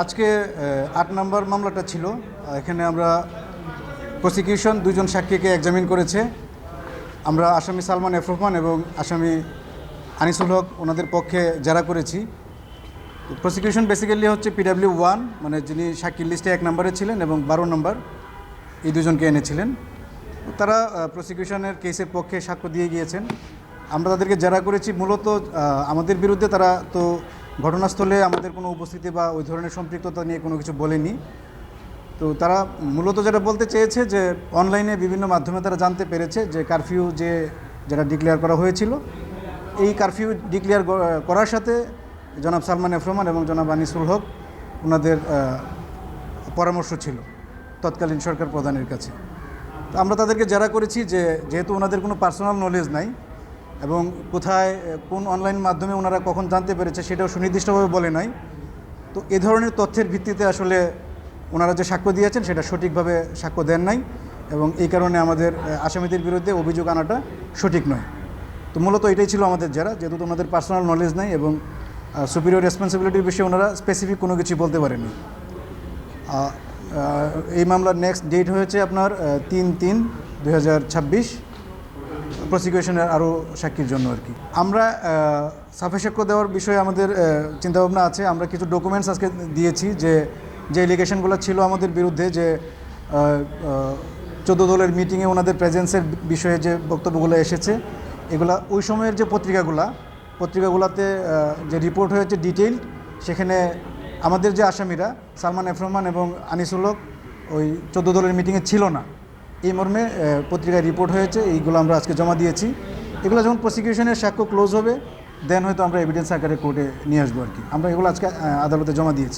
আজকে ৮ নম্বর মামলাটা ছিল। এখানে আমরা প্রসিকিউশন দুজন সাক্ষীকে এক্সামিন করেছে। আমরা আসামি সালমান এফ রহমান এবং আসামি আনিসুল হক ওনাদের পক্ষে জেরা করেছি। প্রসিকিউশন বেসিক্যালি হচ্ছে PW1 মানে যিনি সাক্ষীর লিস্টে 1 নম্বরে ছিলেন এবং 12 নম্বর এই দুজনকে এনেছিলেন। তারা প্রসিকিউশনের কেসের পক্ষে সাক্ষ্য দিয়ে গিয়েছেন। আমরা তাদেরকে জেরা করেছি মূলত আমাদের বিরুদ্ধে। তারা তো ঘটনাস্থলে আমাদের কোনো উপস্থিতি বা ওই ধরনের সম্পৃক্ততা নিয়ে কোনো কিছু বলেনি। তো তারা মূলত যেটা বলতে চেয়েছে যে অনলাইনে বিভিন্ন মাধ্যমে তারা জানতে পেরেছে যে কারফিউ যেটা ডিক্লেয়ার করা হয়েছিল, এই কারফিউ ডিক্লেয়ার করার সাথে জনাব সালমান এফ রহমান এবং জনাব আনিসুল হক ওনাদের পরামর্শ ছিল তৎকালীন সরকার প্রধানের কাছে। তো আমরা তাদেরকে জেরা করেছি যে যেহেতু ওনাদের কোনো পার্সোনাল নলেজ নাই এবং কোথায় কোন অনলাইন মাধ্যমে ওনারা কখন জানতে পেরেছে সেটাও সুনির্দিষ্টভাবে বলে নাই। তো এ ধরনের তথ্যের ভিত্তিতে আসলে ওনারা যে সাক্ষ্য দিয়েছেন সেটা সঠিকভাবে সাক্ষ্য দেন নাই এবং এই কারণে আমাদের আসামিদের বিরুদ্ধে অভিযোগ আনাটা সঠিক নয়। তো মূলত এটাই ছিল আমাদের জেরা, যেহেতু ওনাদের পার্সোনাল নলেজ নাই এবং সুপিরিয়র রেসপন্সিবিলিটির বিষয়ে ওনারা স্পেসিফিক কোনো কিছু বলতে পারেনি। এই মামলার নেক্সট ডেট হয়েছে আপনার 3/3/2026 প্রসিকিউশনের আরও সাক্ষীর জন্য আর কি। আমরা সাফে সাক্ষ্য দেওয়ার বিষয়ে আমাদের চিন্তাভাবনা আছে। আমরা কিছু ডকুমেন্টস আজকে দিয়েছি যে এলিগেশনগুলো ছিল আমাদের বিরুদ্ধে, যে 14 দলের মিটিংয়ে ওনাদের প্রেজেন্সের বিষয়ে যে বক্তব্যগুলো এসেছে, এগুলা ওই সময়ের যে পত্রিকাগুলোতে যে রিপোর্ট হয়েছে ডিটেইলড, সেখানে আমাদের যে আসামিরা সালমান এফ রহমান এবং আনিসুল হক ওই 14 দলের মিটিংয়ে ছিল না, এই মর্মে পত্রিকায় রিপোর্ট হয়েছে। এইগুলো আমরা আজকে জমা দিয়েছি। এগুলো যখন প্রসিকিউশনের সাক্ষ্য ক্লোজ হবে দেন হয়তো আমরা এভিডেন্স আকারে কোর্টে নিয়ে আসবো আর কি। আমরা এগুলো আজকে আদালতে জমা দিয়েছি।